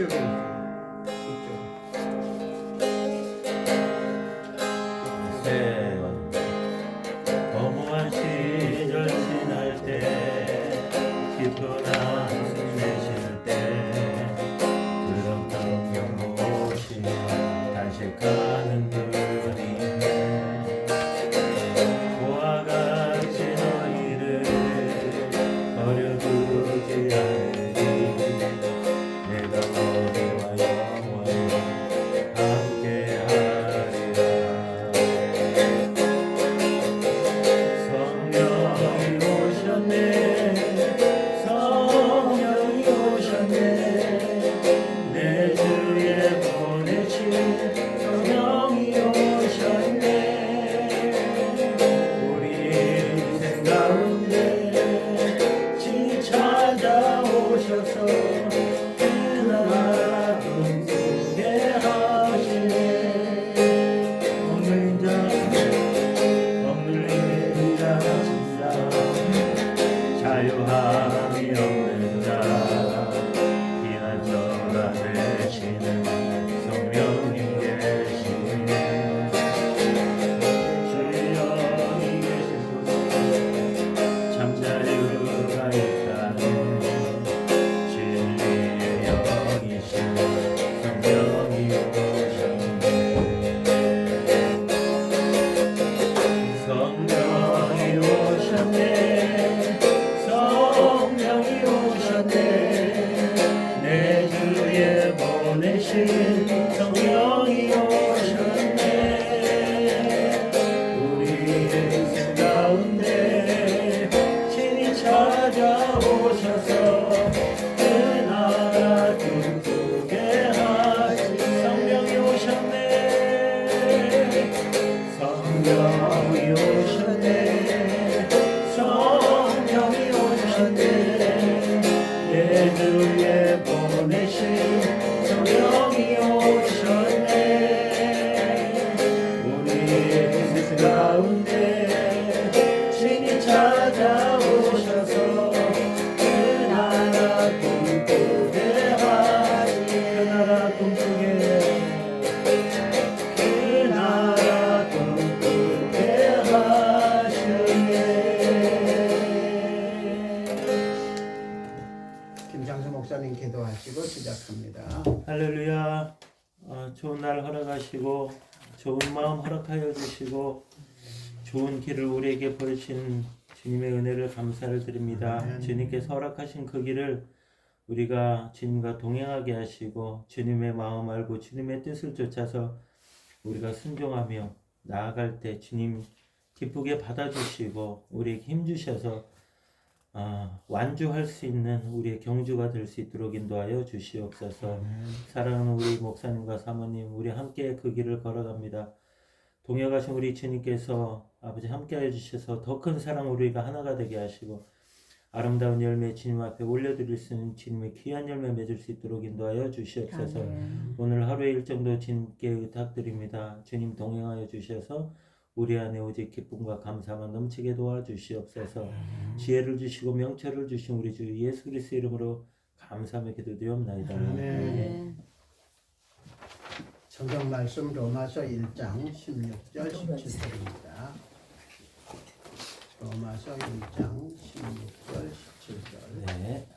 이쪽에 있어요. 네. 허무한 시절 지날 때 기쁜 한숨 내쉴 때 그런 성령 오시면 단식하는 그림에 고와 같이 너희를 버려두지 않으리 내가 너희와 영원히 함께하리라. 성령이 오셨네, 성령이 오셨네, 내 주에 보내신 성령이 오셨네. 우리 인생 가운데 친히 찾아오셔서 그 나라 꿈꾸게 하시네. 없는 자 자유함이 없는 자 피난처가 되시는 성령님 계시네. 주의 영이 계신 곳에 잠자리가 있다네. 진리의 영이신 성령이 오셨네. 성령이 오셨네, 성령이 오셨네, 내 주에 보내신 성령이 오셨네. 우리 인생 가운데 친히 찾아오셔서 그 나라 꿈꾸게 하신 성령이 오셨네. 성령이 오셨네, 성령이 오셨네, 내 주에 보내신 성령이 오셨네. 우리 인생 가운데 친히 찾아오셔서 그 나라 꿈꾸게 하시, 그 나라 꿈꾸게, 그 나라 꿈꾸게 하시네. 김장수 목사님 기도하시고 시작합니다. 할렐루야. 좋은 날 허락하시고 좋은 마음 허락하여 주시고 좋은 길을 우리에게 보여주신 주님의 은혜를 감사를 드립니다. 아멘. 주님께서 허락하신 그 길을 우리가 주님과 동행하게 하시고 주님의 마음 알고 주님의 뜻을 쫓아서 우리가 순종하며 나아갈 때 주님 기쁘게 받아주시고 우리에게 힘주셔서 완주할 수 있는 우리의 경주가 될 수 있도록 인도하여 주시옵소서. 사랑하는 우리 목사님과 사모님, 우리 함께 그 길을 걸어갑니다. 동역하신 우리 주님께서 아버지 함께하여 주셔서 더 큰 사랑 우리가 하나가 되게 하시고 아름다운 열매 주님 앞에 올려드릴 수 있는 주님의 귀한 열매 맺을 수 있도록 인도하여 주시옵소서. 오늘 하루의 일정도 주님께 의탁드립니다. 주님 동행하여 주셔서 우리 안에 오직 기쁨과 감사만 넘치게 도와주시옵소서. 지혜를 주시고 명철을 주신 우리 주 예수 그리스도 이름으로 감사하며 기도드리옵나이다. 아멘. 성경 말씀 로마서 1장 16절 17절입니다. 로마서 1장 16절 17절. 네.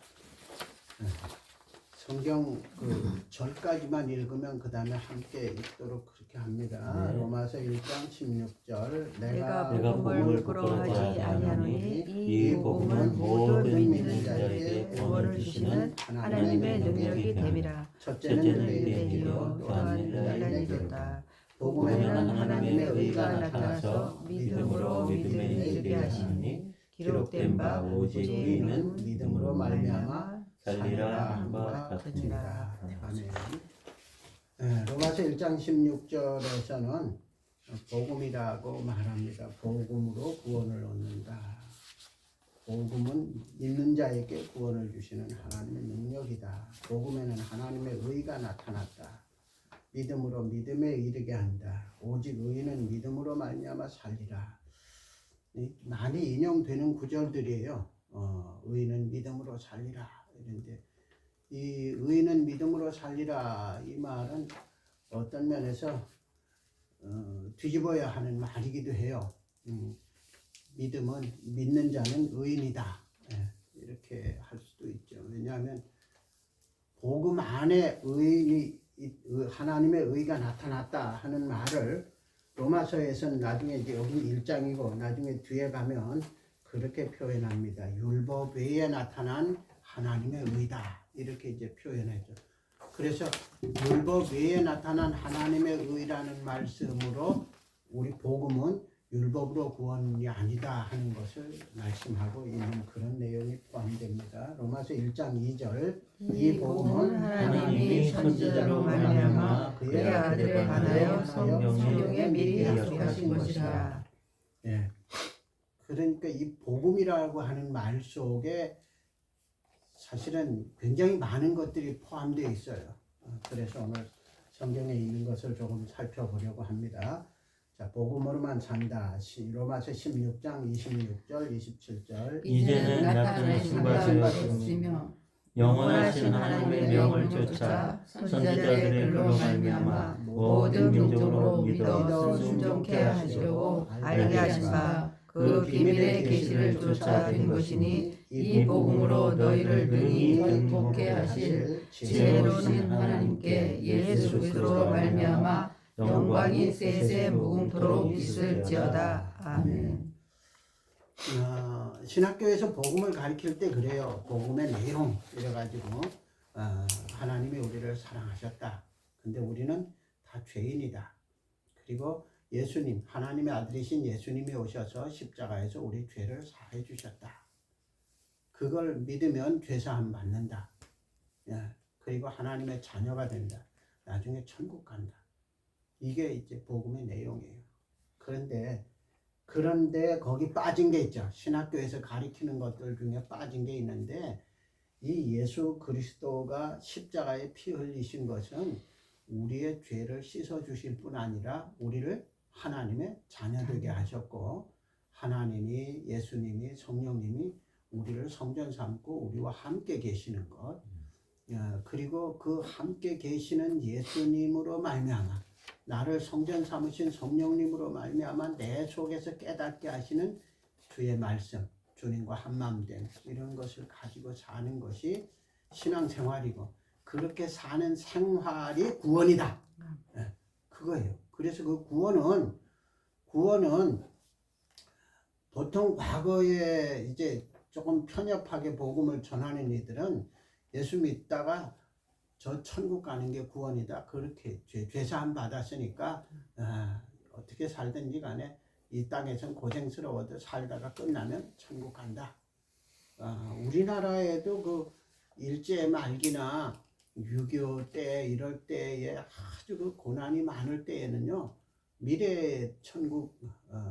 성경 그 절까지만 읽으면 그 다음에 함께 읽도록 그렇게 합니다. 네. 로마서 1장 16절. 내가 복음을 부끄러워하지 아니하노니 이 복음은 모든 믿는 자에게 구원을 주시는 하나님의 능력이 됨이라. 첫째는 너희에게 되어 또한 너희에게 되었다. 복음에는 하나님의 의가 나타나서 믿음으로 믿음에 이르게 하시니 기록된 바 오직 의인은 믿음으로 말미암아 살리라 함과 함과 같으니라. 같으니라. 아멘. 로마서 1장 16절에서는 복음이라고 말합니다. 복음으로 구원을 얻는다. 복음은 믿는 자에게 구원을 주시는 하나님의 능력이다. 복음에는 하나님의 의가 나타났다. 믿음으로 믿음에 이르게 한다. 오직 의인은 믿음으로 말미암아 살리라. 많이 인용되는 구절들이에요. 의인은 믿음으로 살리라. 이런데 이 의인은 믿음으로 살리라 이 말은 어떤 면에서 뒤집어야 하는 말이기도 해요. 믿음은 믿는 자는 의인이다. 이렇게 할 수도 있죠. 왜냐하면 복음 안에 의인이 하나님의 의가 나타났다 하는 말을 로마서에서는 나중에 이제 여기 1장이고 나중에 뒤에 가면 그렇게 표현합니다. 율법 외에 나타난 하나님의 의다 이렇게 이제 표현하죠. 그래서 율법 외에 나타난 하나님의 의라는 말씀으로 우리 복음은 율법으로 구원이 아니다 하는 것을 말씀하고 있는 그런 내용이 포함됩니다. 로마서 1장 2절 이 복음은 하나님이 선지자로 말미암아 그의 아들에 관하여 성경에 미리 약속하신 것이라. 예. 그러니까 이 복음이라고 하는 말 속에 사실은 굉장히 많은 것들이 포함되어 있어요. 그래서 오늘 성경에 있는 것을 조금 살펴보려고 합니다. 자, 복음으로만 산다. 로마서 16장 26절 27절 이제는 나타나신 바 되었으며 영원하신 하나님의 명을 쫓아 선지자들의 글로 말미암아 모든 민족으로 믿어 순종케 하시려고 알게 하신 바 그 비밀의 계시를 쫓아 된 것이니 이 복음으로 너희를 능히 통독케 하실 지혜로우신 하나님께 예수 그리스도로 말미암아 영광이 세세 무궁토록 있을지어다. 아멘. 신학교에서 복음을 가르칠 때 그래요. 복음의 내용 이래가지고 하나님이 우리를 사랑하셨다. 근데 우리는 다 죄인이다. 그리고 예수님, 하나님의 아들이신 예수님이 오셔서 십자가에서 우리 죄를 사해 주셨다. 그걸 믿으면 죄사함 받는다. 그리고 하나님의 자녀가 된다. 나중에 천국 간다. 이게 이제 복음의 내용이에요. 그런데 거기 빠진 게 있죠. 신학교에서 가르치는 것들 중에 빠진 게 있는데 이 예수 그리스도가 십자가에 피 흘리신 것은 우리의 죄를 씻어 주실 뿐 아니라 우리를 하나님의 자녀 되게 하셨고 하나님이 예수님이 성령님이 우리를 성전 삼고 우리와 함께 계시는 것 그리고 그 함께 계시는 예수님으로 말미암아 나를 성전 삼으신 성령님으로 말미암아 내 속에서 깨닫게 하시는 주의 말씀 주님과 한마음됨 이런 것을 가지고 사는 것이 신앙생활이고 그렇게 사는 생활이 구원이다. 그거예요. 그래서 그 구원은 보통 과거에 이제 조금 편협하게 복음을 전하는 이들은 예수 믿다가 저 천국 가는 게 구원이다. 그렇게 죄사함 받았으니까 어떻게 살든지 간에 이 땅에선 고생스러워도 살다가 끝나면 천국 간다. 우리나라에도 그 일제 말기나 6.25 때 이럴 때에 아주 그 고난이 많을 때에는요. 미래 천국,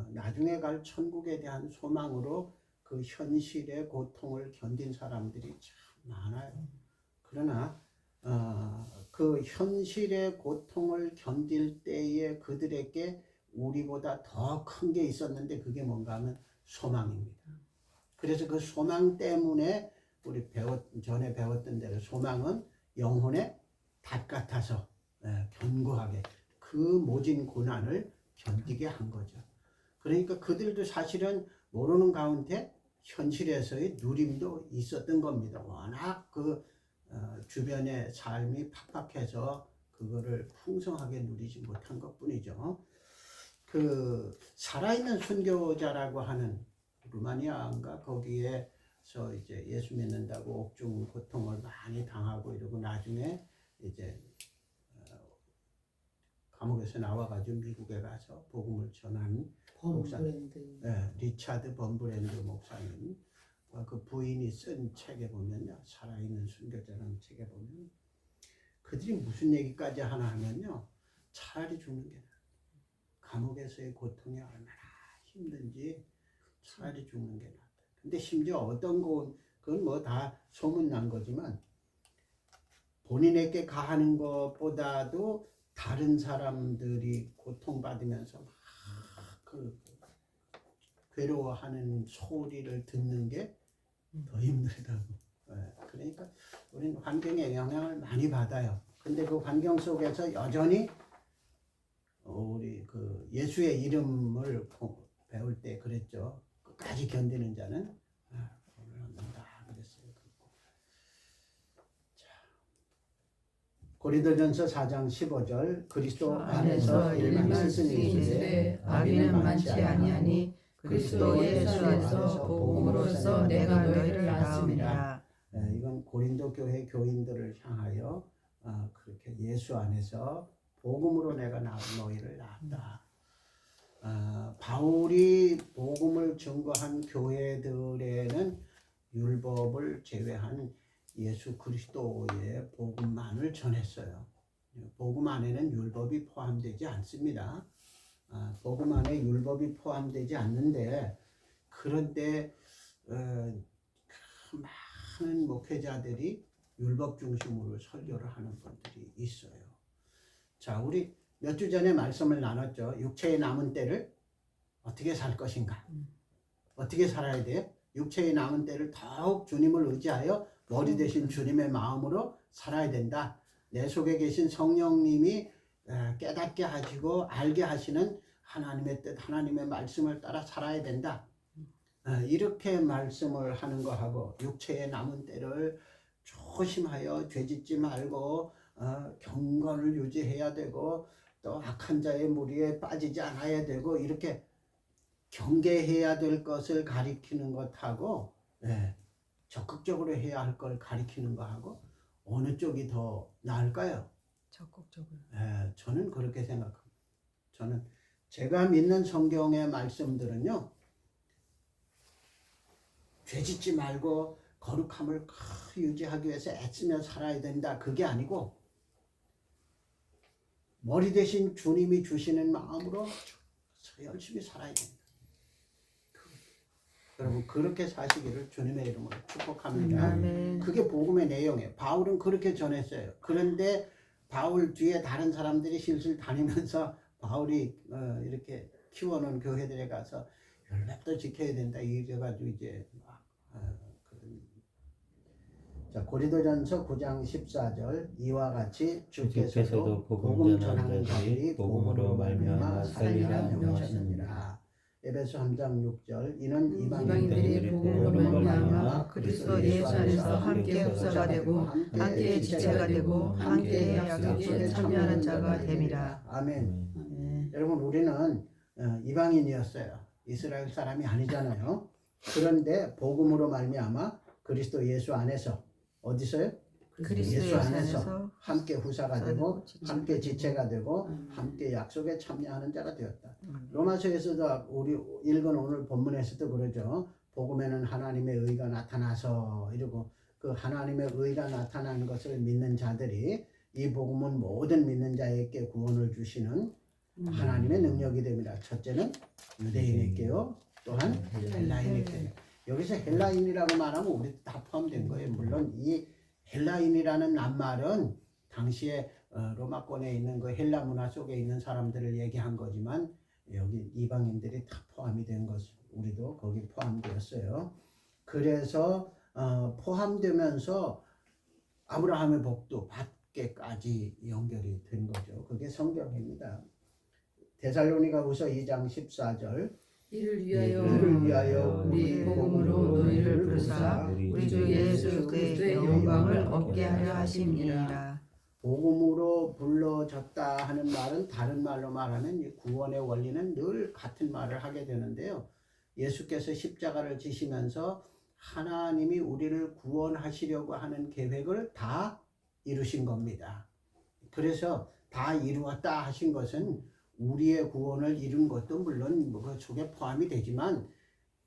나중에 갈 천국에 대한 소망으로 그 현실의 고통을 견딘 사람들이 참 많아요. 그러나 그 현실의 고통을 견딜 때에 그들에게 우리보다 더 큰 게 있었는데 그게 뭔가 하면 소망입니다. 그래서 그 소망 때문에 우리 전에 배웠던 대로 소망은 영혼의 닷 같아서 견고하게 그 모진 고난을 견디게 한 거죠. 그러니까 그들도 사실은 모르는 가운데 현실에서의 누림도 있었던 겁니다. 워낙 그 주변의 삶이 팍팍해서 그거를 풍성하게 누리지 못한 것뿐이죠. 그 살아있는 순교자라고 하는 루마니아인가 거기에서 이제 예수 믿는다고 옥중 고통을 많이 당하고 이러고 나중에 이제 감옥에서 나와가지고 미국에 가서 복음을 전한 범브랜드 리차드 범브랜드 목사님 그 부인이 쓴 책에 보면요 살아있는 순교자라는 책에 보면 그들이 무슨 얘기까지 하나 하면요 차라리 죽는 게 나아. 감옥에서의 고통이 얼마나 힘든지 차라리 죽는 게 낫다. 근데 심지어 어떤 그건 뭐 다 소문난 거지만 본인에게 가하는 것보다도 다른 사람들이 고통받으면서 막 그 괴로워하는 소리를 듣는 게 더 힘들다고. 그러니까 그러니까 우리는 환경의 영향을 많이 받아요. 근데 그 환경 속에서 여전히 우리 그 예수의 이름을 배울 때 그랬죠. 끝까지 견디는 자는 오늘 얻는다 그랬어요. 자, 고린도전서 4장 15절 그리스도 안에서 일만 있으니 이르되 악인은 많지 아니하니 그리스도 예수 안에서 복음으로써 내가 너희를 낳았습니다. 이건 고린도 교회 교인들을 향하여 그렇게 예수 안에서 복음으로 내가 너희를 낳았다. 바울이 복음을 증거한 교회들에는 율법을 제외한 예수 그리스도의 복음만을 전했어요. 복음 안에는 율법이 포함되지 않습니다. 복음 안에 율법이 포함되지 않는데 그런데 많은 목회자들이 율법 중심으로 설교를 하는 분들이 있어요. 자, 우리 몇 주 전에 말씀을 나눴죠. 육체의 남은 때를 어떻게 살 것인가? 어떻게 살아야 돼요? 육체의 남은 때를 더욱 주님을 의지하여 머리 대신 주님의 마음으로 살아야 된다. 내 속에 계신 성령님이 깨닫게 하시고 알게 하시는 하나님의 뜻, 하나님의 말씀을 따라 살아야 된다. 이렇게 말씀을 하는 거하고 육체의 남은 때를 조심하여 죄짓지 말고 경건을 유지해야 되고 또 악한 자의 무리에 빠지지 않아야 되고 이렇게 경계해야 될 것을 가리키는 것하고 적극적으로 해야 할 걸 가리키는 것하고 어느 쪽이 더 나을까요? 적극적으로. 저는 그렇게 생각합니다. 저는 제가 믿는 성경의 말씀들은요, 죄짓지 말고 거룩함을 유지하기 위해서 애쓰며 살아야 된다. 그게 아니고 머리 대신 주님이 주시는 마음으로 열심히 살아야 된다. 여러분 그렇게 사시기를 주님의 이름으로 축복합니다. 아멘. 그게 복음의 내용이에요. 바울은 그렇게 전했어요. 그런데 바울 뒤에 다른 사람들이 실실 다니면서 바울이 이렇게 키워놓은 교회들에 가서 율법도 지켜야 된다 이래가지고 이제 자, 고린도전서 9장 14절 이와 같이 주께서도 복음 전하는 자들이 복음으로 말미암아 살리라 명하셨느니라. 에베소 3장 6절 이는 이방인들이 복음으로 말미암아 그리스도 예수 안에서 함께 흡사가 되고 함께 지체가 되고 함께 약속에 참여하는 자가 됨이라. 아멘. 여러분 우리는 이방인이었어요. 이스라엘 사람이 아니잖아요. 그런데 복음으로 말미암아 그리스도 예수 안에서 어디서요? 그리스도 예수 안에서 함께 후사가 되고 함께 지체가 되고 음. 함께 약속에 참여하는 자가 되었다. 로마서에서도 우리 읽은 오늘 본문에서도 그러죠. 복음에는 하나님의 의가 나타나서 이러고 그 하나님의 의가 나타난 것을 믿는 자들이 이 복음은 모든 믿는 자에게 구원을 주시는 하나님의 능력이 됩니다. 첫째는 유대인에게요. 또한 헬라인에게. 여기서 헬라인이라고 말하면 우리 다 포함된 거예요. 물론 이 헬라인이라는 낱말은 당시에 로마권에 있는 그 헬라 문화 속에 있는 사람들을 얘기한 거지만 여기 이방인들이 다 포함이 된 것, 우리도 거기 포함되었어요. 그래서 포함되면서 아브라함의 복도 받게까지 연결이 된 거죠. 그게 성경입니다. 데살로니가후서 2장 14절 이를 이를 위하여 우리 복음으로 너희를 부르사 우리 주 예수 그리스도의 영광을 얻게 하려 하심이라. 복음으로 불러졌다 하는 말은 다른 말로 말하면 이 구원의 원리는 늘 같은 말을 하게 되는데요. 예수께서 십자가를 지시면서 하나님이 우리를 구원하시려고 하는 계획을 다 이루신 겁니다. 그래서 다 이루었다 하신 것은 우리의 구원을 이룬 것도 물론 그 속에 포함이 되지만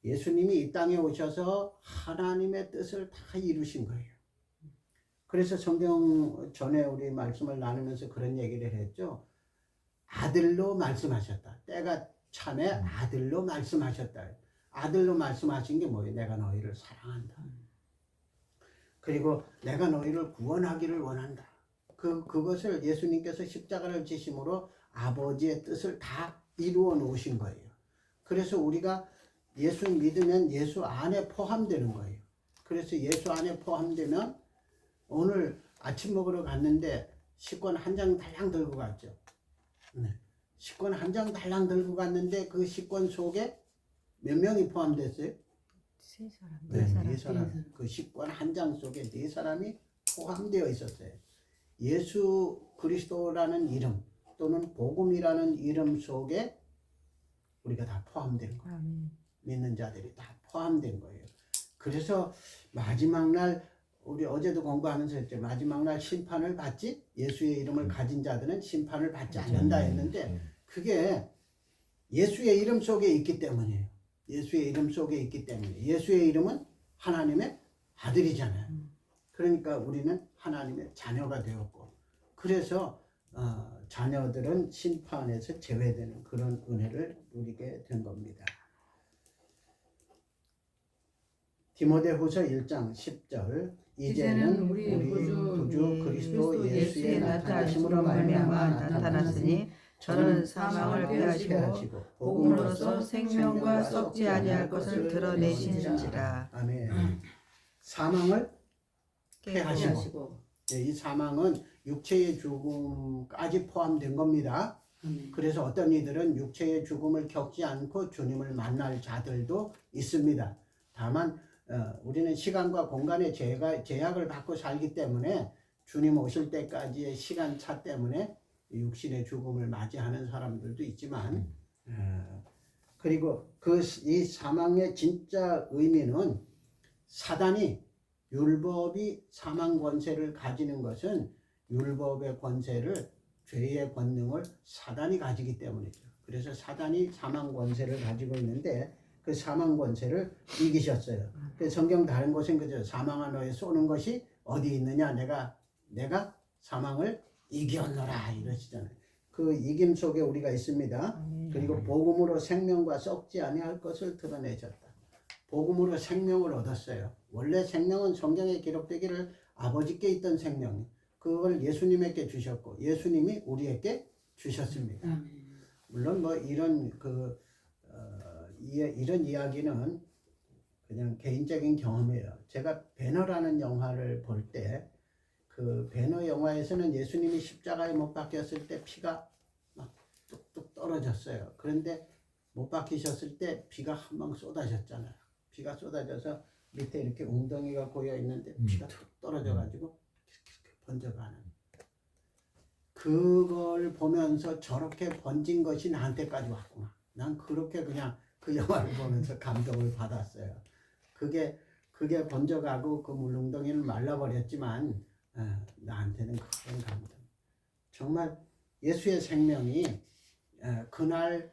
예수님이 이 땅에 오셔서 하나님의 뜻을 다 이루신 거예요. 그래서 성경 전에 우리 말씀을 나누면서 그런 얘기를 했죠. 아들로 말씀하셨다. 때가 참에 아들로 말씀하셨다. 아들로 말씀하신 게 뭐예요? 내가 너희를 사랑한다. 그리고 내가 너희를 구원하기를 원한다. 그것을 예수님께서 십자가를 지심으로 아버지의 뜻을 다 이루어 놓으신 거예요. 그래서 우리가 예수 믿으면 예수 안에 포함되는 거예요. 그래서 예수 안에 포함되면 오늘 아침 먹으러 갔는데 식권 한 장 달랑 들고 갔죠. 네. 식권 한 장 달랑 들고 갔는데 그 식권 속에 몇 명이 포함됐어요? 세 사람. 네, 네 네 사람. 사람. 그 식권 한 장 속에 네 사람이 포함되어 있었어요. 예수 그리스도라는 이름 또는 복음이라는 이름 속에 우리가 다 포함된 거예요. 아멘. 믿는 자들이 다 포함된 거예요. 그래서 마지막 날 우리 어제도 공부하면서 했죠. 마지막 날 심판을 받지 예수의 이름을 가진 자들은 심판을 받지 않는다 했는데 그게 예수의 이름 속에 있기 때문이에요. 예수의 이름 속에 있기 때문에 예수의 이름은 하나님의 아들이잖아요. 그러니까 우리는 하나님의 자녀가 되었고 그래서 자녀들은 심판에서 제외되는 그런 은혜를 누리게 된 겁니다. 디모데후서 1장 10절 이제는 우리 구주 그리스도 예수의 나타나심으로 말미암아 나타났으니 저는 사망을 패하시고 복음으로써 생명과 썩지 아니할 것을 드러내시니라. 아멘. 사망을 패하시고 이 사망은 육체의 죽음까지 포함된 겁니다. 그래서 어떤 이들은 육체의 죽음을 겪지 않고 주님을 만날 자들도 있습니다. 다만 우리는 시간과 공간의 제약을 받고 살기 때문에 주님 오실 때까지의 시간차 때문에 육신의 죽음을 맞이하는 사람들도 있지만 그리고 이 사망의 진짜 의미는 사단이 율법이 사망 권세를 가지는 것은 율법의 권세를 죄의 권능을 사단이 가지기 때문이죠. 그래서 사단이 사망 권세를 가지고 있는데 그 사망 권세를 이기셨어요. 성경 다른 곳엔 그죠. 사망아 너의 쏘는 것이 어디 있느냐 내가 사망을 이겼노라 이러시잖아요. 그 이김 속에 우리가 있습니다. 그리고 복음으로 생명과 썩지 아니할 것을 드러내셨다. 복음으로 생명을 얻었어요. 원래 생명은 성경에 기록되기를 아버지께 있던 생명 그걸 예수님에게 주셨고 예수님이 우리에게 주셨습니다. 물론 뭐 이런 이런 이야기는 그냥 개인적인 경험이에요. 제가 배너라는 영화를 볼 때 그 배너 영화에서는 예수님이 십자가에 못 박혔을 때 피가 막 뚝뚝 떨어졌어요. 그런데 못 박히셨을 때 비가 한 방 쏟아졌잖아요. 비가 쏟아져서 밑에 이렇게 웅덩이가 고여 있는데 비가 툭 떨어져 가지고 이렇게 번져가는 그걸 보면서 저렇게 번진 것이 나한테까지 왔구나. 난 그렇게 그냥 그 영화를 보면서 감동을 받았어요. 그게 번져가고 그 물웅덩이는 말라버렸지만 나한테는 큰 감동. 정말 예수의 생명이 그날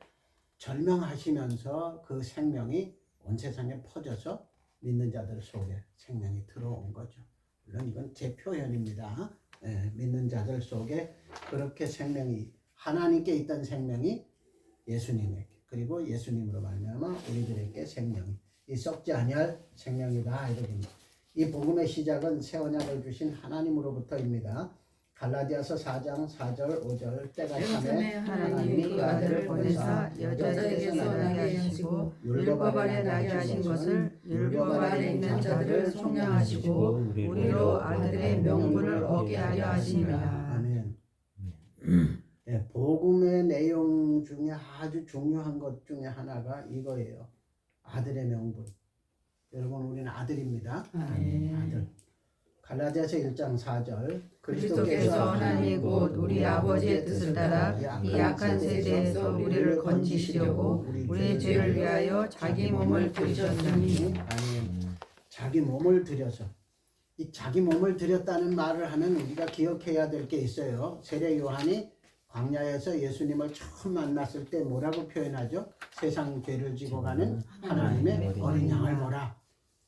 절명하시면서 그 생명이 온 세상에 퍼져서 믿는 자들 속에 생명이 들어온 거죠. 물론 이건 제 표현입니다. 믿는 자들 속에 그렇게 생명이 하나님께 있던 생명이 예수님에게 그리고 예수님으로 말미암아 우리들에게 생명이 이 썩지 아니할 생명이다 이렇습니다. 이 복음의 시작은 새 언약을 주신 하나님으로부터입니다. 갈라디아서 4장 4절 5절 때가 참에 하나님이 그 아들을 보내사 여자에게서 나게 하시고 율법 아래 나게 하신 것을 율법 아래 있는 자들을 속량하시고 우리로 아들의 명분을 얻게 하려 하심이라. 아멘. 네, 복음의 내용 중에 아주 중요한 것 중에 하나가 이거예요. 아들의 명분. 여러분 우리는 아들입니다. 아들. 갈라디아서 1장 4절 그리스도께서 하나님 곧 우리 아버지의 뜻을 따라 이 약한 세대에서 우리를 건지시려고 우리의 죄를 위하여 자기 몸을 들이셨나니. 아멘. 자기 몸을 들여서 이 자기 몸을 들였다는 말을 하면 우리가 기억해야 될 게 있어요. 세례 요한이 광야에서 예수님을 처음 만났을 때 뭐라고 표현하죠? 세상 죄를 지고 가는 하나님의 어린 양을 보라.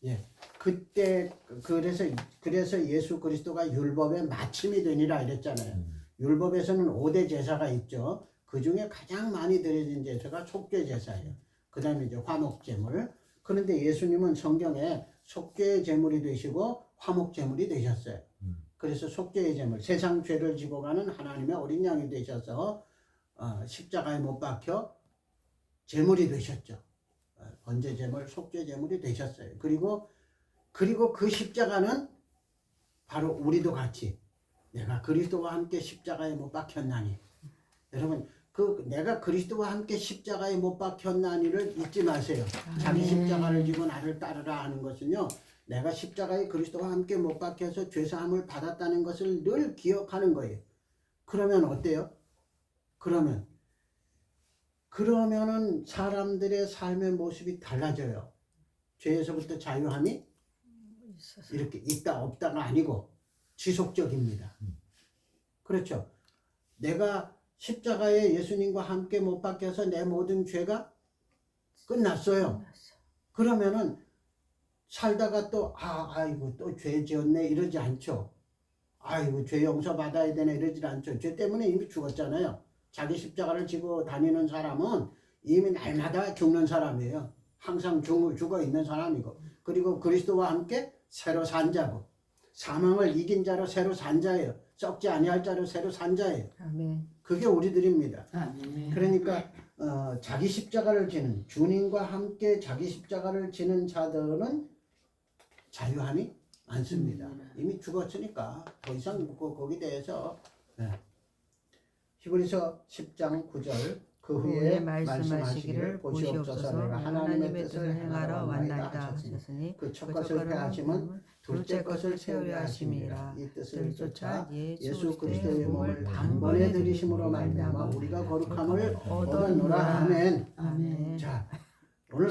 예. 그때 그래서 예수 그리스도가 율법의 마침이 되니라 이랬잖아요. 율법에서는 5대 제사가 있죠. 그 중에 가장 많이 드려진 제사가 속죄 제사예요. 그 다음에 이제 화목 제물. 그런데 예수님은 성경에 속죄의 제물이 되시고 화목 제물이 되셨어요. 그래서 속죄의 제물, 세상 죄를 지고 가는 하나님의 어린 양이 되셔서 십자가에 못 박혀 제물이 되셨죠. 번제 제물, 속죄 제물이 되셨어요. 그리고 그 십자가는 바로 우리도 같이 내가 그리스도와 함께 십자가에 못 박혔나니. 여러분 그 내가 그리스도와 함께 십자가에 못 박혔나니를 잊지 마세요. 자기 십자가를 지고 나를 따르라 하는 것은요. 내가 십자가에 그리스도와 함께 못 박혀서 죄사함을 받았다는 것을 늘 기억하는 거예요. 그러면 어때요? 그러면은 사람들의 삶의 모습이 달라져요. 죄에서부터 자유함이 이렇게 있다 없다가 아니고 지속적입니다. 그렇죠. 내가 십자가에 예수님과 함께 못 박혀서 내 모든 죄가 끝났어요. 그러면은 살다가 또 아이고 또 죄 지었네 이러지 않죠. 아이고 죄 용서 받아야 되네 이러지 않죠. 죄 때문에 이미 죽었잖아요. 자기 십자가를 지고 다니는 사람은 이미 날마다 죽는 사람이에요. 항상 죽어 있는 사람이고, 그리고 그리스도와 함께 새로 산 자고, 사망을 이긴 자로 새로 산 자예요. 썩지 아니할 자로 새로 산 자예요. 아멘. 그게 우리들입니다. 아멘. 그러니까 자기 십자가를 지는, 주님과 함께 자기 십자가를 지는 자들은 자유함이 많습니다. 이미 죽었으니까 더 이상 거기 대해서. 히브리서 10장 9절 그 후에 말씀하시기를 보시옵소서 내가 하나님의 뜻을 행하러 왔나이다 하셨으니 그 첫 것을 폐하심은 둘째 것을 세우려 하심이라. 이 뜻을 쫓아 예수 그리스도의 몸을 단번에 들이심으로 말미암아 우리가 거룩함을 얻었노라. 아멘. 아멘. 자, 오늘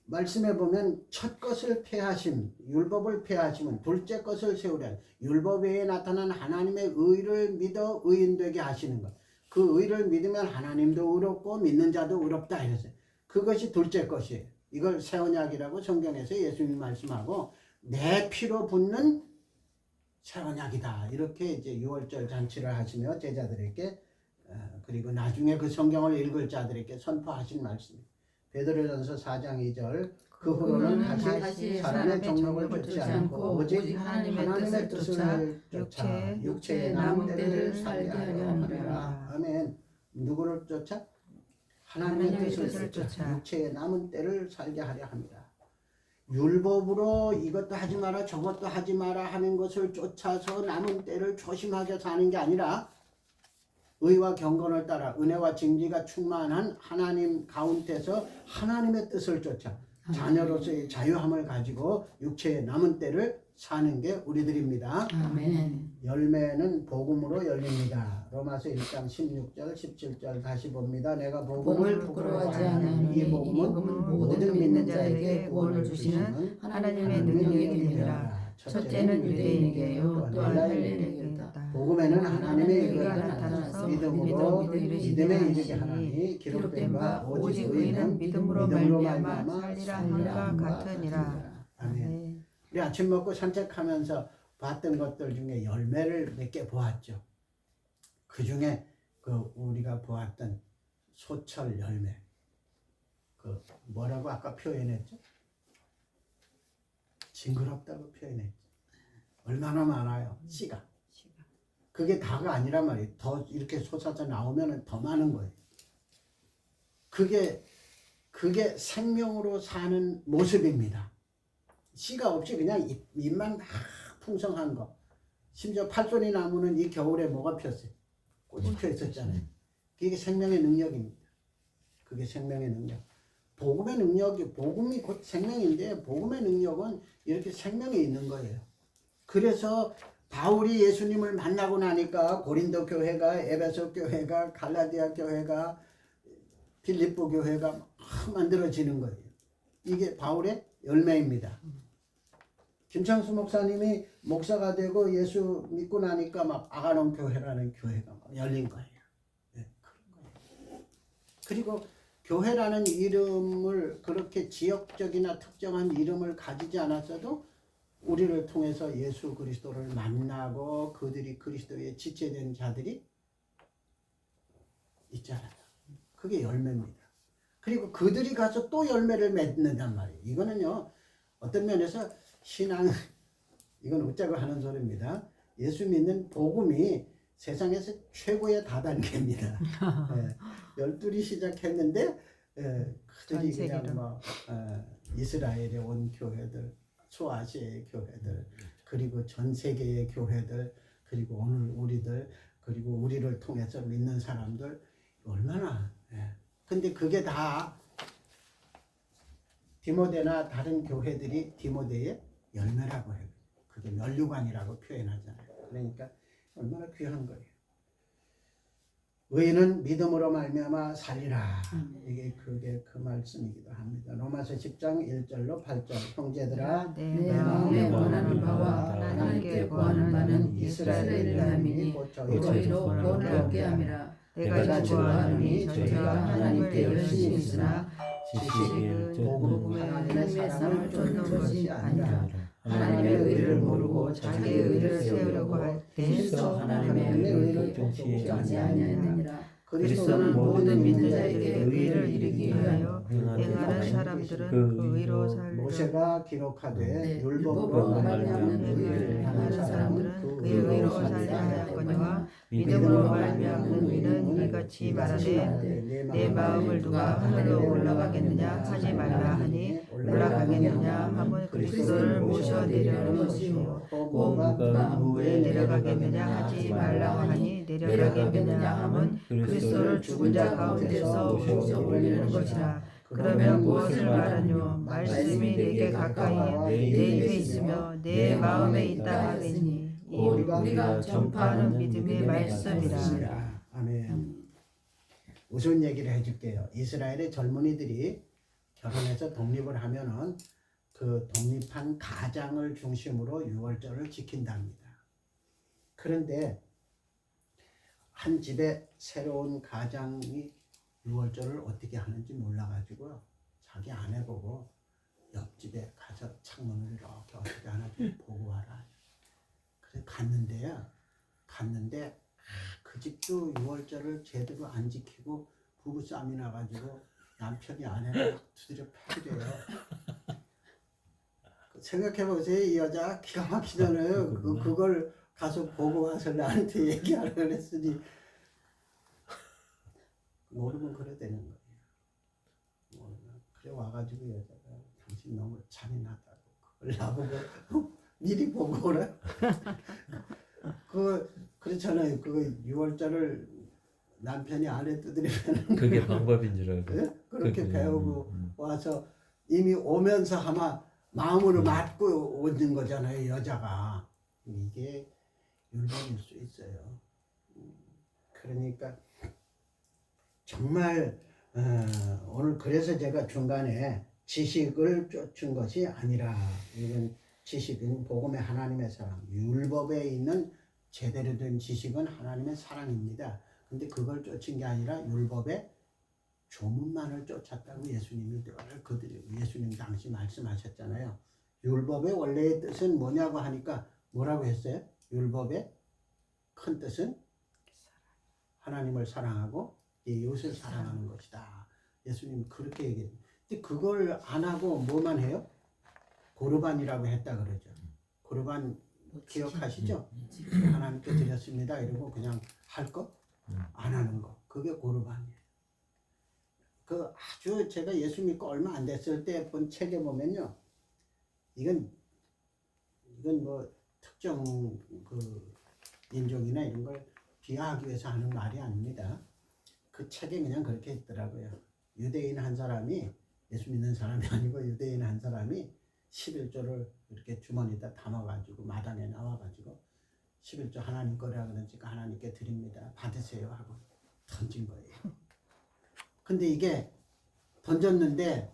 말씀해 보면 첫 것을 폐하심, 율법을 폐하심은 둘째 것을 세우려. 율법 외에 나타난 하나님의 의를 믿어 의인되게 하시는 것. 그 의를 믿으면 하나님도 의롭고 믿는 자도 의롭다 이랬어요. 그것이 둘째 것이에요. 이걸 새 언약이라고 성경에서 예수님 말씀하고 내 피로 붓는 새 언약이다. 이렇게 이제 유월절 잔치를 하시며 제자들에게 그리고 나중에 그 성경을 읽을 자들에게 선포하신 말씀. 베드로전서 4장 2절 그 후로는 다시 사람의 정욕을 쫓지 않고 오직 하나님의 뜻을 쫓아 육체의 남은 때를 살게 하려 함이라. 아멘. 누구를 쫓아? 하나님의 뜻을 쫓아 육체의 남은 때를 살게 하려 합니다. 율법으로 이것도 하지 마라 저것도 하지 마라 하는 것을 쫓아서 남은 때를 조심하게 사는 게 아니라 의와 경건을 따라 은혜와 진리가 충만한 하나님 가운데서 하나님의 뜻을 쫓아 자녀로서의 자유함을 가지고 육체의 남은 때를 사는 게 우리들입니다. 아멘. 열매는 복음으로 열립니다. 로마서 1장 16절 17절 다시 봅니다. 내가 복음을 부끄러워하지 않으니 이 복음은 모든 믿는 자에게 구원을 주시는 하나님의 능력이 됩니다. 첫째는 유대인에게요 또 헬라인에게다. 복음에는 하나님의 의가 나타나서 믿음으로 믿음에 이르게 하나니 기록된 바 오직 의인은 믿음으로 말미암아 살리라 함과 같으니라. 아멘. 우리 아침 먹고 산책하면서 봤던 것들 중에 열매를 몇 개 보았죠. 그 중에 그 우리가 보았던 소철 열매, 그 뭐라고 아까 표현했죠? 징그럽다고 표현했죠. 얼마나 많아요, 씨가. 그게 다가 아니란 말이에요. 더 이렇게 솟아서 나오면 더 많은 거예요. 그게 생명으로 사는 모습입니다. 씨가 없이 그냥 잎만 막 풍성한 거. 심지어 팔손이 나무는 이 겨울에 뭐가 폈어요? 꽃이 펴 있었잖아요. 그게 생명의 능력입니다. 그게 생명의 능력. 복음의 능력이, 복음이 곧 생명인데 복음의 능력은 이렇게 생명이 있는 거예요. 그래서 바울이 예수님을 만나고 나니까 고린도 교회가, 에베소 교회가, 갈라디아 교회가, 빌립보 교회가 막 만들어지는 거예요. 이게 바울의 열매입니다. 김창수 목사님이 목사가 되고 예수 믿고 나니까 막 아가론 교회라는 교회가 막 열린 거예요. 네, 그런 거예요. 그리고 교회라는 이름을 그렇게 지역적이나 특정한 이름을 가지지 않았어도 우리를 통해서 예수 그리스도를 만나고 그들이 그리스도의 지체된 자들이 있잖아요. 그게 열매입니다. 그리고 그들이 가서 또 열매를 맺는단 말이에요. 이거는요, 어떤 면에서 신앙, 이건 웃자고 하는 소리입니다. 예수 믿는 복음이 세상에서 최고의 다단계입니다. 12이 시작했는데 그들이 그냥 뭐 이스라엘에 온 교회들, 소아시아의 교회들, 그리고 전 세계의 교회들, 그리고 오늘 우리들, 그리고 우리를 통해서 믿는 사람들 얼마나. 근데 그게 다 디모데나 다른 교회들이 디모데의 열매라고 해요. 그게 면류관이라고 표현하잖아요. 그러니까 얼마나 귀한 거예요. 의인은 믿음으로 말미암아 살리라. 이게 그게 그 말씀이기도 합니다. 로마서 10장 1절로 8절. 형제들아, 내 마음에 원하는 바와 하나님께 구하는 바는 이스라엘의 남이니 저희로 구원을 얻게 함이라. 내가 좋아하노니 저희가 하나님께 열심히 있으나 지식은 복음의 하나님의 사랑을 쫓는 것이 아니라 하나님의 의를 모르고 자기의 의를 세우려고 할 때 하나님의 의를 복종하지 아니하느니라. 그리스도는 모든 믿는 자에게 의를 이루기 위하여 행하는 사람들은 그 의로 살리라. 모세가 기록하되 율법으로 율법으로 말미암는 의를 행하는 사람들은 그 의로 살리라 하였거니와 믿음으로 말미암는 의는 이같이 말하되 내 마음을 누가 하늘로 올라가겠느냐 하지 말라 하니 올라가겠느냐 하면 그리스도를 모셔내려는 것이요 또 누가 무에 내려가겠느냐 하지 말라 하니 내려가겠느냐 하면 그리스도를 죽은 자 가운데서 모셔 올리는 것이라. 그러면 무엇을 말하뇨? 말씀이 내게 가까이 내 입에 있으며 내 마음에 있다 하겠니 우리가 전파하는 믿음의 말씀이라. 아멘. 우선 얘기를 해줄게요. 이스라엘의 젊은이들이 결혼해서 독립을 하면은 그 독립한 가장을 중심으로 유월절을 지킨답니다. 그런데 한 집에 새로운 가장이 유월절을 어떻게 하는지 몰라가지고 자기 아내 보고 옆집에 가서 창문을 이렇게 어떻게 하나 좀 보고 와라. 그래 갔는데 그 집도 유월절을 제대로 안 지키고 부부싸움이 나가지고 남편이 아내를 막 두드려 패대요. 생각해보세요. 이 여자 기가 막히잖아요. 그걸 가서 보고 와서 나한테 얘기하라 그랬으니 모르면 그래 되는 거예요. 모르면. 그래 와가지고 여자가 당신 너무 잔인하다고 그걸 나보고 미리 보고 오라. 그렇잖아요. 그 유월절을 남편이 아내 두드리면 그게 방법인 줄 알고. 네? 그렇게 배우고 와서 이미 오면서 아마 마음으로 맞고 오는 거잖아요. 여자가. 이게 율법일 수 있어요. 그러니까 정말 오늘 그래서 제가 중간에 지식을 쫓은 것이 아니라 이건 지식은 복음의 하나님의 사랑, 율법에 있는 제대로 된 지식은 하나님의 사랑입니다. 근데 그걸 쫓은 게 아니라 율법의 조문만을 쫓았다고 예수님이 예수님 당시 말씀하셨잖아요. 율법의 원래의 뜻은 뭐냐고 하니까 뭐라고 했어요? 율법의 큰 뜻은 하나님을 사랑하고 이웃을 사랑하는 것이다. 예수님이 그렇게 얘기해요. 근데 그걸 안 하고 뭐만 해요? 고르반이라고 했다 그러죠. 고르반 기억하시죠? 하나님께 드렸습니다. 이러고 그냥 할 거? 안 하는 거. 그게 고르반이에요. 그 아주 제가 예수 믿고 얼마 안 됐을 때 본 책에 보면요. 이건 뭐 특정 그 인종이나 이런 걸 비하하기 위해서 하는 말이 아닙니다. 그 책에 그냥 그렇게 있더라고요. 유대인 한 사람이 예수 믿는 사람이 아니고 유대인 한 사람이 11조를 이렇게 주머니에다 담아가지고 마당에 나와가지고 11조 하나님 거라 그러니까 하나님께 드립니다. 받으세요 하고 던진 거예요. 근데 이게 던졌는데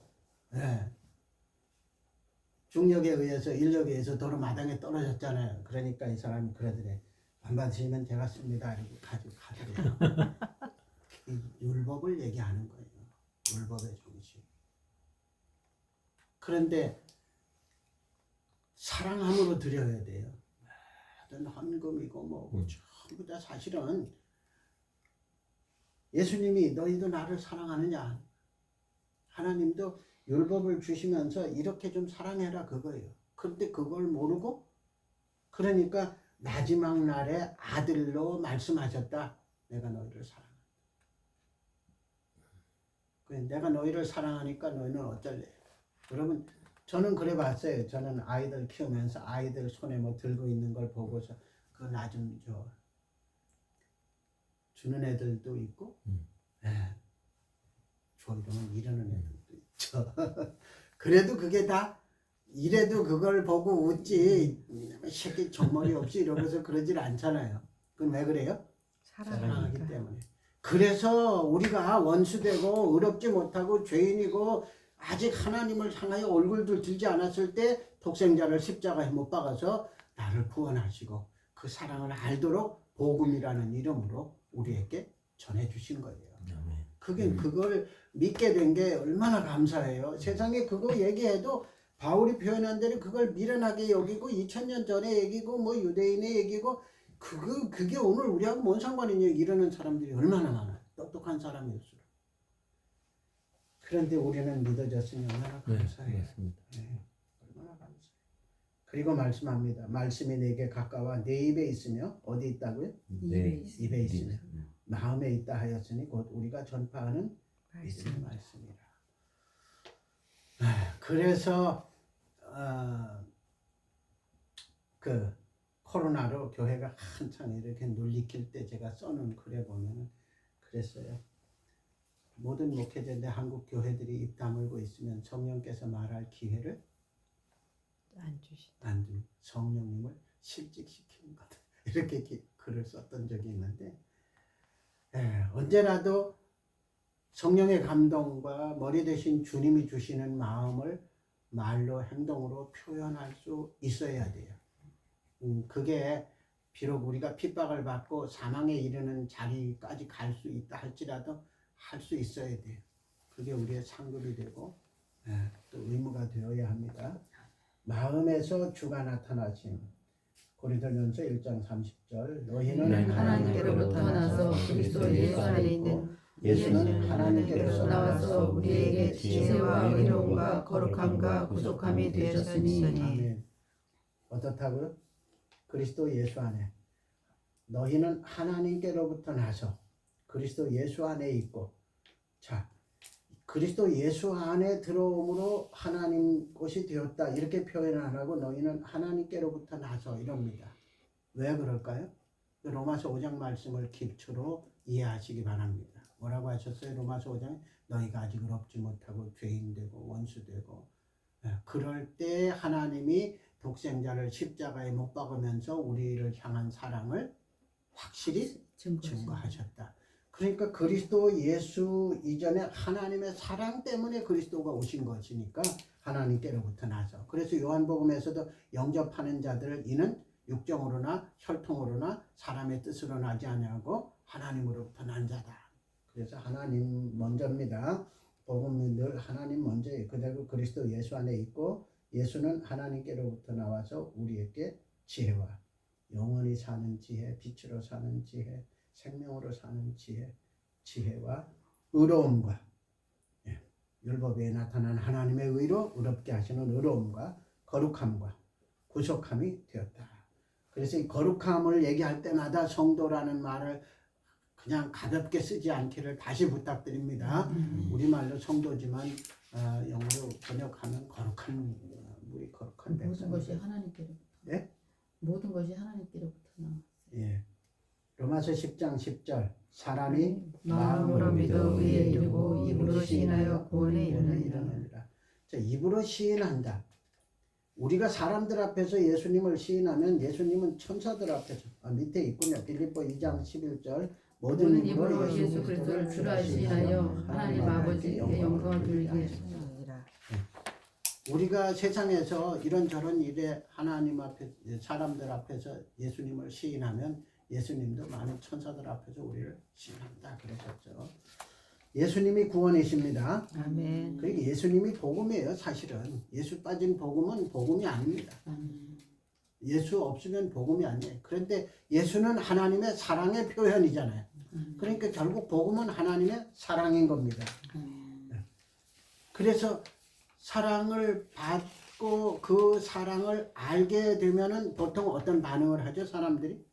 중력에 의해서 인력에 의해서 도로 마당에 떨어졌잖아요. 그러니까 이 사람이 그러더래. 안 받으시면 제가 씁니다. 이렇게 가지고 가더래요. 이 율법을 얘기하는 거예요. 율법의 정신. 그런데 사랑함으로 드려야 돼요. 모든 헌금이고 뭐고 전부 다 사실은 예수님이 너희도 나를 사랑하느냐. 하나님도 율법을 주시면서 이렇게 좀 사랑해라 그거예요. 그런데 그걸 모르고 그러니까 마지막 날에 아들로 말씀하셨다. 내가 너희를 사랑한다. 내가 너희를 사랑하니까 너희는 어쩔래? 여러분 저는 그래 봤어요. 저는 아이들 키우면서 아이들 손에 뭐 들고 있는 걸 보고서 그 나 좀 주는 애들도 있고, 줘 이러면 이러는 애들도 있죠. 그래도 그게 다 이래도 그걸 보고 웃지, 이 새끼 정머리 없이 이러고서 그러질 않잖아요. 그건 왜 그래요? 사랑하기 사랑하니까. 때문에. 그래서 우리가 원수되고 의롭지 못하고 죄인이고 아직 하나님을 향하여 얼굴도 들지 않았을 때 독생자를 십자가에 못 박아서 나를 구원하시고 그 사랑을 알도록 복음이라는 이름으로 우리에게 전해주신 거예요. 그게 그걸 믿게 된 게 얼마나 감사해요. 세상에 그거 얘기해도 바울이 표현한 대로 그걸 미련하게 여기고 2000년 전에 얘기고 뭐 유대인의 얘기고 그게 오늘 우리하고 뭔 상관이냐 이러는 사람들이 얼마나 많아요. 똑똑한 사람일수록. 그런데 우리는 믿어졌으니 얼마나 감사해요. 네, 얼마나 감사해요. 그리고 말씀합니다. 말씀이 내게 가까워 내 입에 있으며 어디 있다고요? 입에 있으며 마음에 있다 하였으니 곧 우리가 전파하는 믿음의 말씀이라. 그래서 그 코로나로 교회가 한창 이렇게 눌리킬 때 제가 써놓은 글에 보면은 그랬어요. 모든 목회자인데 한국 교회들이 입 다물고 있으면 성령께서 말할 기회를 안 준 성령님을 실직시키는 거다. 이렇게 글을 썼던 적이 있는데 언제라도 성령의 감동과 머리 대신 주님이 주시는 마음을 말로 행동으로 표현할 수 있어야 돼요. 그게 비록 우리가 핍박을 받고 사망에 이르는 자리까지 갈 수 있다 할지라도 할 수 있어야 돼요. 그게 우리의 상급이 되고 또 의무가 되어야 합니다. 마음에서 주가 나타나신 고린도전서 1장 30절 너희는 하나님께로부터 나서 그리스도 예수 안에 있는 예수는 하나님께로서 나와서 우리에게 지혜와 의로움과 거룩함과 구속함이 되셨으니 아멘. 어떻다고요? 그리스도 예수 안에 너희는 하나님께로부터 나서 그리스도 예수 안에 있고 자 그리스도 예수 안에 들어옴으로 하나님 것이 되었다 이렇게 표현 안 하고 너희는 하나님께로부터 나서 이럽니다. 왜 그럴까요? 로마서 5장 말씀을 기초로 이해하시기 바랍니다. 뭐라고 하셨어요? 로마서 5장에 너희가 아직 의롭지 못하고 죄인되고 원수되고 그럴 때 하나님이 독생자를 십자가에 못 박으면서 우리를 향한 사랑을 확실히 증거하셨다. 그러니까 그리스도 예수 이전에 하나님의 사랑 때문에 그리스도가 오신 것이니까 하나님께로부터 나서 그래서 요한복음에서도 영접하는 자들을 이는 육정으로나 혈통으로나 사람의 뜻으로 나지 아니하고 하나님으로부터 난 자다. 그래서 하나님 먼저입니다. 복음은 늘 하나님 먼저예요. 그대로 그리스도 예수 안에 있고 예수는 하나님께로부터 나와서 우리에게 지혜와 영원히 사는 지혜, 빛으로 사는 지혜, 생명으로 사는 지혜와 의로움과 율법에 나타난 하나님의 의로 의롭게 하시는 의로움과 거룩함과 구속함이 되었다. 그래서 이 거룩함을 얘기할 때마다 성도라는 말을 그냥 가볍게 쓰지 않기를 다시 부탁드립니다. 우리말로 성도지만 영어로 번역하면 거룩한 우리 거룩한 백성. 모든 것이 하나님께로부터. 네? 모든 것이 하나님께로부터 나왔어요. 예. 로마서 10장 10절 사람이 마음으로 믿어 의에 이르고 입으로 시인하여 구원에 이르느니라. 자, 입으로 시인한다. 우리가 사람들 앞에서 예수님을 시인하면 예수님은 천사들 앞에서 밑에 있군요. 빌립보 2장 11절 모든 입으로 예수 그리스도를 주라 시인하여 하나님 아버지께 영광을 돌리게 하시니라. 우리가 세상에서 이런저런 일에 하나님 앞에 사람들 앞에서 예수님을 시인하면 예수님도 많은 천사들 앞에서 우리를 시인한다 그러셨죠. 예수님이 구원이십니다. 아멘. 그러니까 예수님이 복음이에요. 사실은 예수 빠진 복음은 복음이 아닙니다. 예수 없으면 복음이 아니에요. 그런데 예수는 하나님의 사랑의 표현이잖아요. 그러니까 결국 복음은 하나님의 사랑인 겁니다. 그래서 사랑을 받고 그 사랑을 알게 되면은 보통 어떤 반응을 하죠? 사람들이?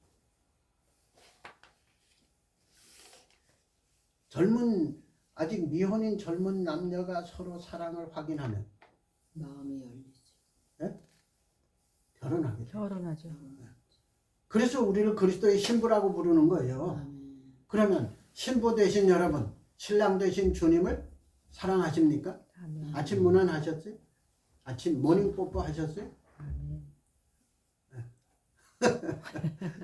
아직 미혼인 젊은 남녀가 서로 사랑을 확인하면 마음이 열리지. 결혼하게 돼. 결혼하죠. 그래서 우리를 그리스도의 신부라고 부르는 거예요. 아멘. 그러면 신부 되신 여러분, 신랑 되신 주님을 사랑하십니까? 아멘. 아침 문안 하셨어요? 아침 모닝 뽀뽀 하셨어요? 아멘.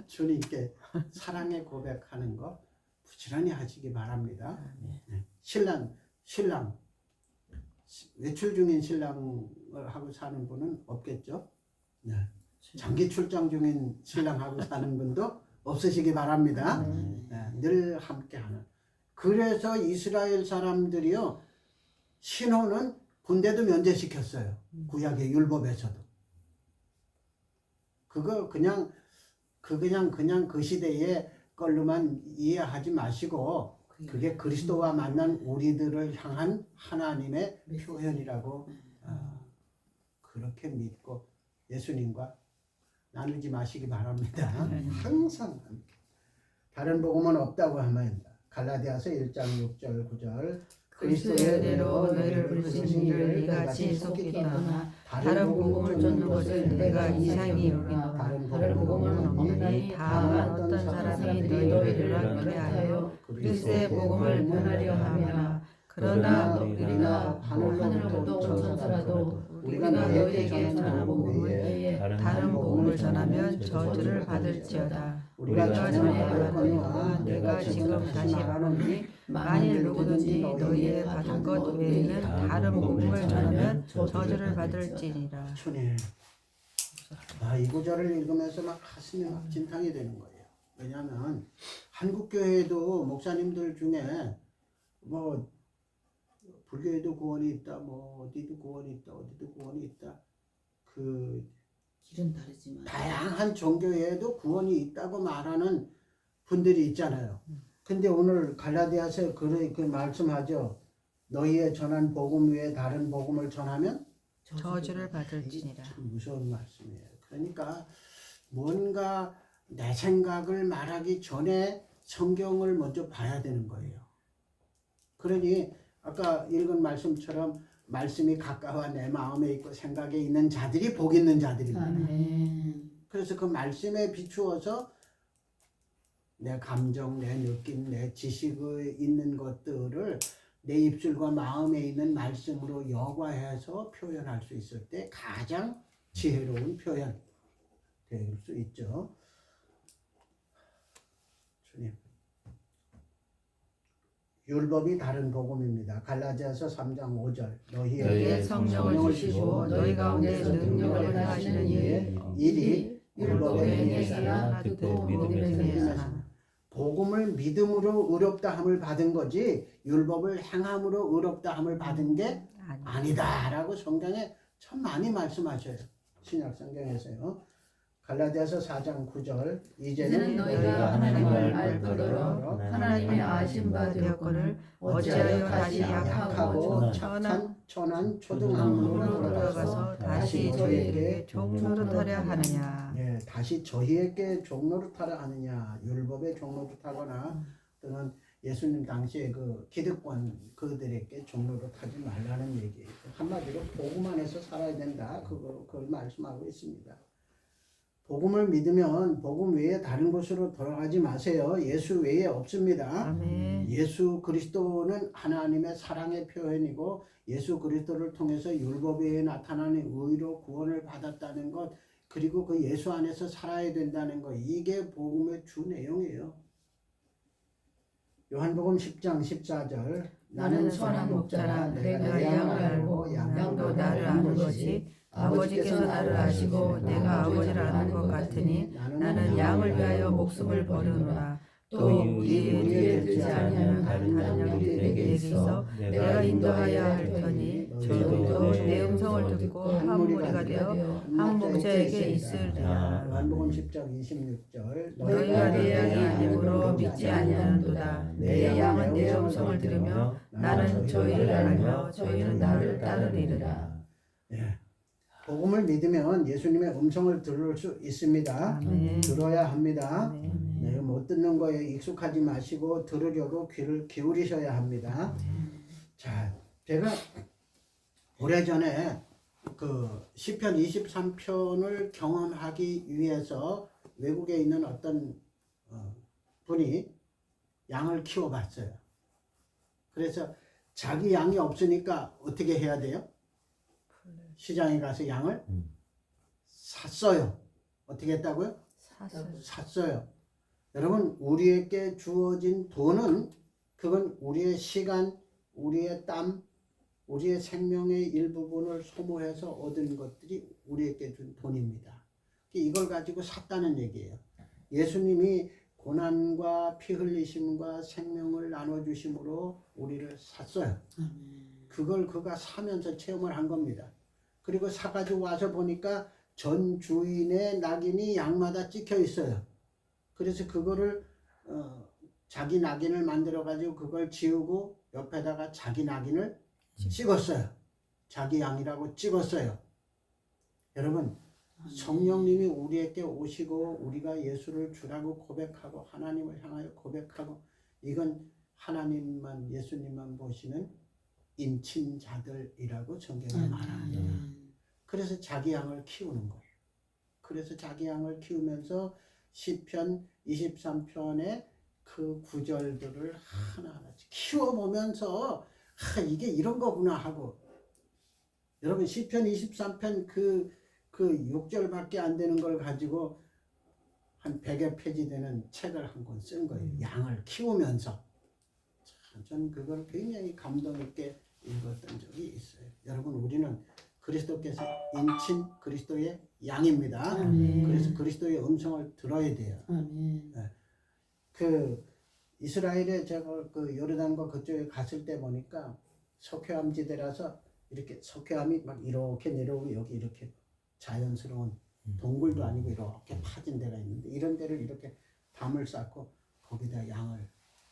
주님께 사랑의 고백하는 거 부지런히 하시기 바랍니다. 네. 신랑 외출 중인 신랑을 하고 사는 분은 없겠죠? 네. 장기 출장 중인 신랑하고 사는 분도 없으시기 바랍니다. 네. 늘 함께하는. 그래서 이스라엘 사람들이요 신혼은 군대도 면제시켰어요. 구약의 율법에서도. 그거 그냥 그 시대의 걸로만 이해하지 마시고 그게 그리스도와 만난 우리들을 향한 하나님의 표현이라고 그렇게 믿고 예수님과 나누지 마시기 바랍니다. 항상 함께. 다른 복음은 없다고 하면 갈라디아서 1장 6절 9절 그리스도의 은혜로 너희를 부르신 이를 이같이 속이거나 다른 복음을 쫓는 것을 내가 이상히 여기노라. 다른 복음은 없나니 다만 어떤 사람이 너희를 열악케 하여 그리스도의 복음을 변하려 하며 그러나 우리가 하늘로부터 온 천사라도 우리가 너희에게 전한 복음 외에 다른 복음을 전하면 저주를 받을지어다. 우리가 전에 받았거니와 내가 지금 다시 말하노니 만일 누구든지 너희의 받은 것 외에는 다른 복음을 전하면 저주를 받을지니라. 주님, 이 구절을 읽으면서 막 가슴이 막 진탕이 되는 거예요. 왜냐하면 한국 교회에도 목사님들 중에 뭐 불교에도 구원이 있다, 뭐 어디도 구원이 있다, 어디도 구원이 있다. 그 길은 다르지만 다양한 종교에도 구원이 있다고 말하는 분들이 있잖아요. 근데 오늘 갈라디아서 그 말씀하죠. 너희의 전한 복음 외에 다른 복음을 전하면 저주를 받을지니라. 참 무서운 말씀이에요. 그러니까 뭔가 내 생각을 말하기 전에 성경을 먼저 봐야 되는 거예요. 그러니 아까 읽은 말씀처럼 말씀이 가까워 내 마음에 있고 생각에 있는 자들이 복 있는 자들입니다. 아멘. 그래서 그 말씀에 비추어서 내 감정, 내 느낌, 내 지식에 있는 것들을 내 입술과 마음에 있는 말씀으로 여과해서 표현할 수 있을 때 가장 지혜로운 표현 될 수 있죠. 주님. 율법이 다른 복음입니다. 갈라디아서 3장 5절 너희에게 성령을 주시고 너희 가운데 능력을 행하시는 이의 일이 율법에 행하사나 듣고 믿음에 행하사나. 복음을 믿음으로 의롭다 함을 받은 거지 율법을 행함으로 의롭다 함을 받은 게 아니다라고 성경에 참 많이 말씀하셔요. 신약 성경에서요. 갈라디아서 4장 9절 이제는 너희가 하나님을 알 뿐더러 하나님의 아신 바 되었거늘 어찌하여 다시 약하고 천한 초등학문으로 들어가서 다시 저희에게 종노릇하려 하느냐. 예, 다시 저희에게 종노릇하려 하느냐. 율법의 종노릇하거나 또는 예수님 당시에 그 기득권 그들에게 종노릇하지 말라는 얘기예요. 한마디로 복음 안에서 살아야 된다. 그걸 말씀하고 있습니다. 복음을 믿으면 복음 외에 다른 곳으로 돌아가지 마세요. 예수 외에 없습니다. 아멘. 예수 그리스도는 하나님의 사랑의 표현이고 예수 그리스도를 통해서 율법 외에 나타나는 의로 구원을 받았다는 것 그리고 그 예수 안에서 살아야 된다는 것 이게 복음의 주 내용이에요. 요한복음 10장 14절 나는 선한 목자라 내가 양을 알고 양도 나를 아는 것이 아버지께서 나를 아시고 내가 아버지를 아는 것 같으니 나는 양을 위하여 목숨을 버리노라. 또 우리에 들지 아니하는 다른 양들이 내게 있어 내가 인도하여야 할 터니 저들도 내 음성을 듣고 한 무리가 되어 한 목자에게 있으리라. 요한복음 10장 26절 너희가 내 양이 아니므로 믿지 아니하는도다. 내 양은 내 음성을 들으며 나는 저희를 알며 저희는 나를 따르리라. 예. 복음을 믿으면 예수님의 음성을 들을 수 있습니다. 아멘. 들어야 합니다. 아멘. 네, 못 듣는 거에 익숙하지 마시고 들으려고 귀를 기울이셔야 합니다. 자, 제가 오래전에 그 시편 23편을 경험하기 위해서 외국에 있는 어떤 분이 양을 키워봤어요. 그래서 자기 양이 없으니까 어떻게 해야 돼요? 시장에 가서 양을 샀어요. 어떻게 했다고요? 샀어요. 여러분, 우리에게 주어진 돈은 그건 우리의 시간, 우리의 땀, 우리의 생명의 일부분을 소모해서 얻은 것들이 우리에게 준 돈입니다. 이걸 가지고 샀다는 얘기예요. 예수님이 고난과 피 흘리심과 생명을 나눠주심으로 우리를 샀어요. 그걸 그가 사면서 체험을 한 겁니다. 그리고 사가지고 와서 보니까 전 주인의 낙인이 양마다 찍혀 있어요. 그래서 그거를 자기 낙인을 만들어 가지고 그걸 지우고 옆에다가 자기 낙인을 찍었어요. 자기 양이라고 찍었어요. 여러분, 성령님이 우리에게 오시고 우리가 예수를 주라고 고백하고 하나님을 향하여 고백하고, 이건 하나님만 예수님만 보시는 인친자들이라고 성경에 말합니다. 그래서 자기 양을 키우는 거예요. 그래서 자기 양을 키우면서 시편 23편의 그 구절들을 하나하나 키워보면서 이게 이런 거구나 하고, 여러분 시편 23편 그 6절밖에 안 되는 걸 가지고 한 100여 페이지 되는 책을 한 권 쓴 거예요. 양을 키우면서. 저는 그걸 굉장히 감동 있게 읽었던 적이 있어요. 여러분, 우리는 그리스도께서 인친 그리스도의 양입니다. 그래서 그리스도의 음성을 들어야 돼요. 네. 그 이스라엘에 제가 그 요르단과 그쪽에 갔을 때 보니까 석회암지대라서 이렇게 석회암이 막 이렇게 내려오고 여기 이렇게 자연스러운 동굴도 아니고 이렇게 파진 데가 있는데, 이런 데를 이렇게 담을 쌓고 거기다 양을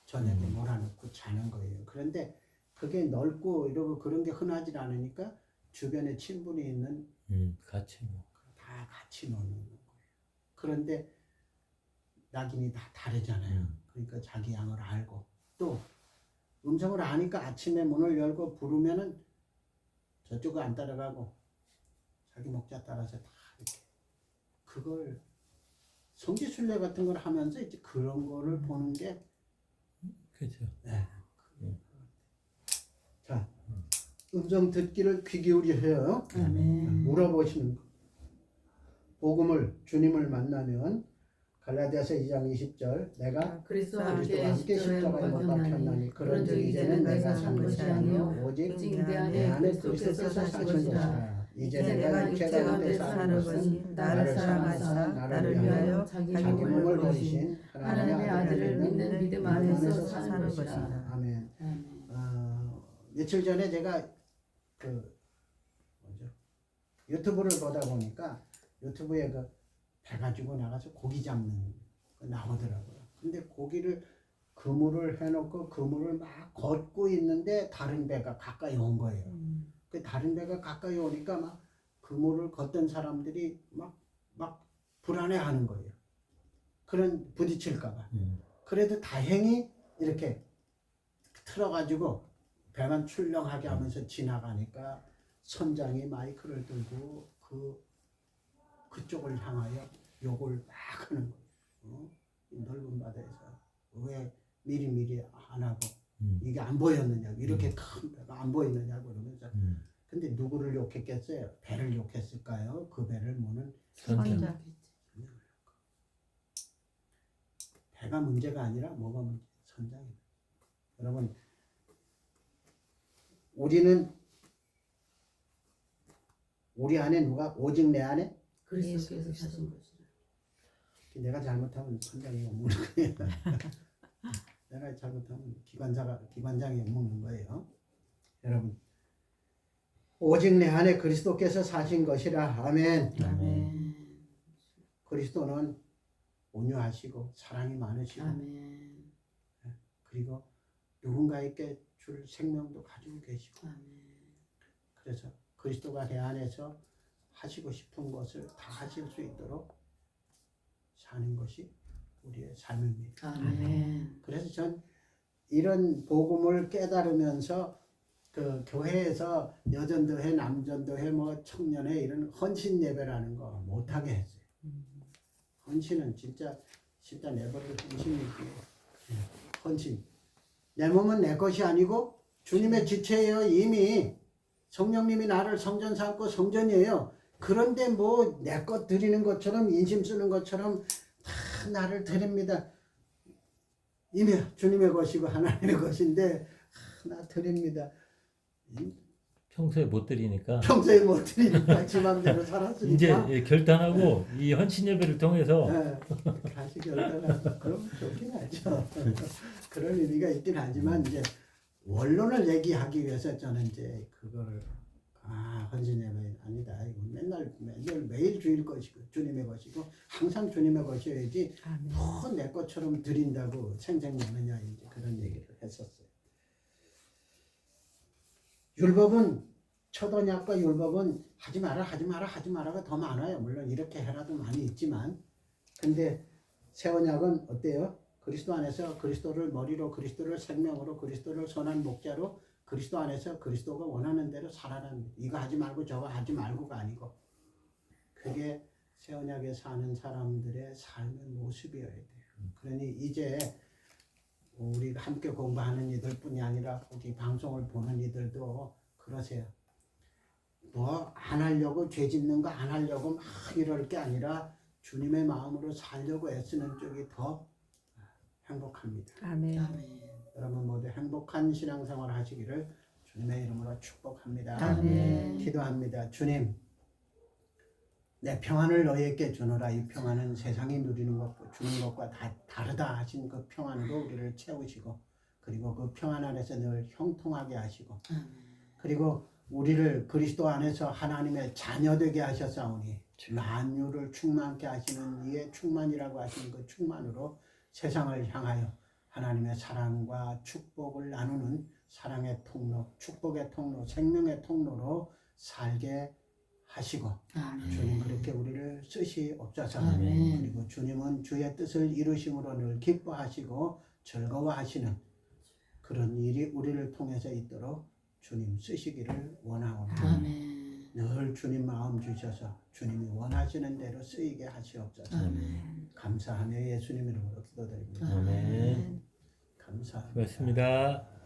저녁에 몰아넣고 자는 거예요. 그런데 그게 넓고 이러고 그런 게 흔하지 않으니까 주변에 친분이 있는 다 같이 노는 거예요. 그런데 낙인이 다 다르잖아요. 그러니까 자기 양을 알고, 또 음성을 아니까 아침에 문을 열고 부르면은 저쪽은 안 따라가고 자기 목자 따라서 다 이렇게, 그걸 성지순례 같은 걸 하면서 이제 그런 거를 보는 게 그렇죠. 네. 자, 음성 듣기를 귀 기울이세요. 물어보시는 거. 복음을, 주님을 만나면 갈라디아서 2장 20절, 내가 그리스도와 함께 함께 십자가에 못 박혔나니 그런즉 이제는 내가 산 것이 아니요 오직 내 안에 그리스도께서 사신 것이라. 이제 내가 육체 가운데 사는 것은 나를 사랑하사 나를 위하여 자기 몸을 버리신 하나님의 아들을 믿는 믿음 안에서 사는 것이라. 아멘. 며칠 전에 제가 유튜브를 보다 보니까 유튜브에 배 가지고 나가서 고기 잡는 거 나오더라고요. 근데 고기를 그물을 해놓고 그물을 막 걷고 있는데 다른 배가 가까이 온 거예요. 그 다른 배가 가까이 오니까 막 그물을 걷던 사람들이 막 불안해하는 거예요. 그런 부딪힐까봐. 그래도 다행히 이렇게 틀어가지고 배만 출렁하게 하면서 지나가니까 선장이 마이크를 들고 그쪽을 향하여 욕을 막 하는 거예요. 이 넓은 바다에서 왜 미리미리 안 하고 이게 안 보였느냐고, 이렇게 큰 배가 안 보이느냐고 그러면서. 근데 누구를 욕했겠어요? 배를 욕했을까요? 그 배를 모는 선장. 배가 문제가 아니라 뭐가 문제? 선장이에요. 여러분, 우리 안에 누가, 오직 내 안에 그리스도께서 사신 것이라. 내가 잘못하면 선장이 없는 거예요. 내가 잘못하면 기관장이 없는 거예요. 여러분, 오직 내 안에 그리스도께서 사신 것이라. 아멘. 그리스도는 온유하시고 사랑이 많으시고, 그리고 누군가에게 줄 생명도 가지고 계시고, 그래서 그리스도가 내 안에서 하시고 싶은 것을 다 하실 수 있도록 사는 것이 우리의 삶입니다. 그래서 전 이런 복음을 깨달으면서 그 교회에서 여전도회, 남전도회, 뭐 청년회 이런 헌신 예배라는 거 못하게 했어요. 헌신은 진짜 내버릴 헌신이지. 헌신. 내 몸은 내 것이 아니고 주님의 지체예요. 이미 성령님이 나를 성전 삼고 성전이에요. 그런데 뭐 내 것 드리는 것처럼 인심 쓰는 것처럼 다 나를 드립니다. 이미 주님의 것이고 하나님의 것인데 나 드립니다. 평소에 못 드리니까 평소에 못 드리니까 지 맘대로 살았으니까 이제 결단하고 이 헌신 예배를 통해서 다시 결단하고 그럼 좋긴 하죠. 그런 의미가 있긴 하지만 이제 원론을 얘기하기 위해서 저는 이제 그거를 헌신 예배 아니다. 이거 맨날 매일 주일 것이고 주님의 것이고 항상 주님의 것이어야지 또 내 것처럼 드린다고 생색내느냐 이제 그런 얘기를 했었어요. 율법은 첫 언약과 율법은 하지 마라가 더 많아요. 물론 이렇게 해라도 많이 있지만 근데 새 언약은 어때요? 그리스도 안에서 그리스도를 머리로 그리스도를 생명으로 그리스도를 선한 목자로 그리스도 안에서 그리스도가 원하는 대로 살아라는 이거 하지 말고 저거 하지 말고가 아니고 그게 새 언약에 사는 사람들의 삶의 모습이어야 돼요. 그러니 이제 우리 함께 공부하는 이들뿐이 아니라 우리 방송을 보는 이들도 그러세요. 뭐 안 하려고 죄 짓는 거 안 하려고 막 이럴 게 아니라 주님의 마음으로 살려고 애쓰는 쪽이 더 행복합니다. 아멘. 여러분 모두 행복한 신앙생활 하시기를 주님의 이름으로 축복합니다. 아멘. 기도합니다. 주님, 내 평안을 너희에게 주노라. 이 평안은 세상이 누리는 것과 주는 것과 다 다르다 하신 그 평안으로 우리를 채우시고 그리고 그 평안 안에서 늘 형통하게 하시고 그리고 우리를 그리스도 안에서 하나님의 자녀 되게 하셨사오니 만유를 충만케 하시는 이의 충만이라고 하시는 그 충만으로 세상을 향하여 하나님의 사랑과 축복을 나누는 사랑의 통로, 축복의 통로, 생명의 통로로 살게 하시고 주님 그렇게 우리를 쓰시옵소서. 그리고 주님은 주의 뜻을 이루심으로 늘 기뻐하시고 즐거워하시는 그런 일이 우리를 통해서 있도록 주님 쓰시기를 원하옵니다. 늘 주님 마음 주셔서 주님이 원하시는 대로 쓰이게 하시옵소서. 감사하며 예수님 이름으로 기도드립니다. 아멘. 감사합니다. 고맙습니다.